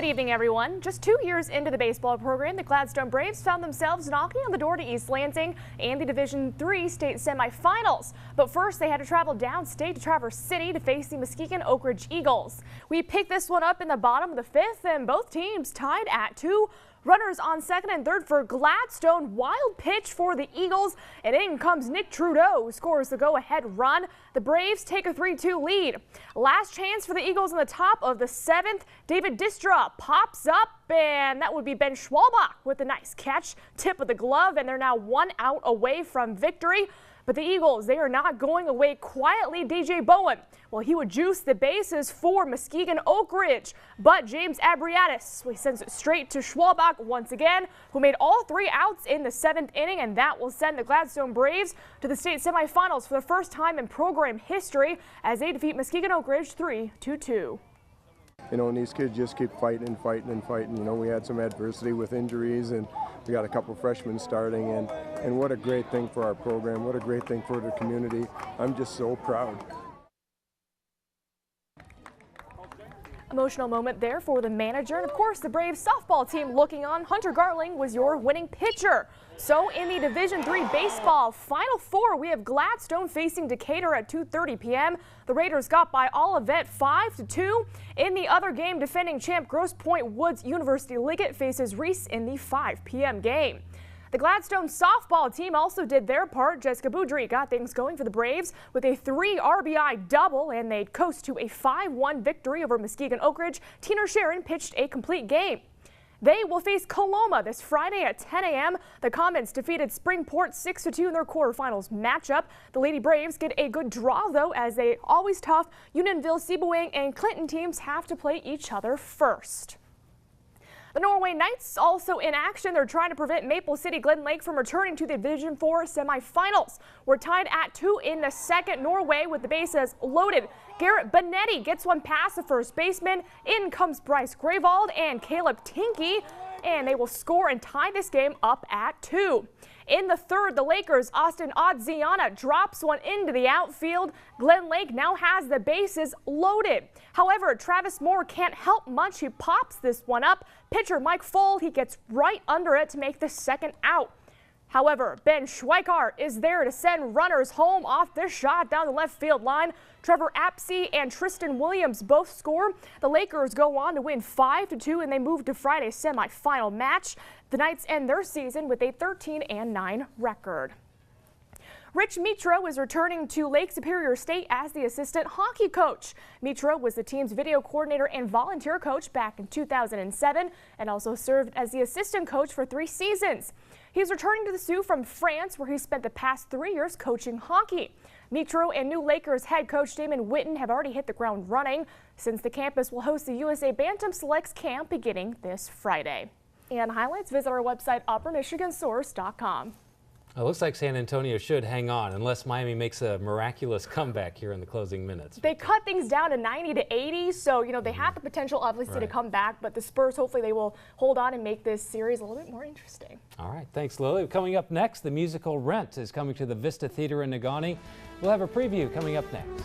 Good evening, everyone. Just 2 years into the baseball program, the Gladstone Braves found themselves knocking on the door to East Lansing and the Division III state semifinals. But first, they had to travel downstate to Traverse City to face the Muskegon Oak Ridge Eagles. We picked this one up in the bottom of the fifth, and both teams tied at 2. Runners on second and third for Gladstone. Wild pitch for the Eagles, and in comes Nick Trudeau, who scores the go-ahead run. The Braves take a 3-2 lead. Last chance for the Eagles in the top of the seventh. David Distra pops up, and that would be Ben Schwalbach with a nice catch. Tip of the glove, and they're now 1 out away from victory. But the Eagles, they are not going away quietly. DJ Bowen, well, he would juice the bases for Muskegon Oak Ridge. But James Abriatis, he sends it straight to Schwalbach once again, who made all 3 outs in the 7th inning, and that will send the Gladstone Braves to the state semifinals for the first time in program history as they defeat Muskegon Oak Ridge 3-2. You know, and these kids just keep fighting and fighting and fighting. You know, we had some adversity with injuries, and we got a couple freshmen starting, and what a great thing for our program, what a great thing for the community. I'm just so proud. Emotional moment there for the manager, and of course the Braves softball team looking on. Hunter Garling was your winning pitcher. So in the Division III baseball Final Four, we have Gladstone facing Decatur at 2:30 p.m. The Raiders got by Olivet 5-2. In the other game, defending champ Grosse Pointe Woods University Liggett faces Reese in the 5 p.m. game. The Gladstone softball team also did their part. Jessica Boudry got things going for the Braves with a 3 RBI double, and they'd coast to a 5-1 victory over Muskegon Oak Ridge. Tina Sharon pitched a complete game. They will face Coloma this Friday at 10 a.m. The Comets defeated Springport 6-2 in their quarterfinals matchup. The Lady Braves get a good draw, though, as they always tough Unionville, Sebewaing, and Clinton teams have to play each other first. The Norway Knights also in action. They're trying to prevent Maple City Glen Lake from returning to the Division IV semifinals. We're tied at 2 in the second. Norway with the bases loaded. Garrett Benetti gets one past the first baseman. In comes Bryce Grayvald and Caleb Tinky, and they will score and tie this game up at 2. In the third, the Lakers' Austin Odziana drops one into the outfield. Glen Lake now has the bases loaded. However, Travis Moore can't help much. He pops this one up. Pitcher Mike Foll, he gets right under it to make the second out. However, Ben Schweikart is there to send runners home off this shot down the left field line. Trevor Apsey and Tristan Williams both score. The Lakers go on to win 5-2, and they move to Friday's semifinal match. The Knights end their season with a 13-9 record. Rich Mitro is returning to Lake Superior State as the assistant hockey coach. Mitro was the team's video coordinator and volunteer coach back in 2007 and also served as the assistant coach for 3 seasons. He's returning to the Sioux from France, where he spent the past 3 years coaching hockey. Mitro and new Lakers head coach Damon Witten have already hit the ground running, since the campus will host the USA Bantam Selects camp beginning this Friday. And highlights, visit our website, uppermichigansource.com. It looks like San Antonio should hang on unless Miami makes a miraculous comeback here in the closing minutes. They cut things down to 90-80, so you know they have the potential obviously to come back, but the Spurs, hopefully they will hold on and make this series a little bit more interesting. All right, thanks Lily. Coming up next, the musical Rent is coming to the Vista Theater in Negaunee. We'll have a preview coming up next.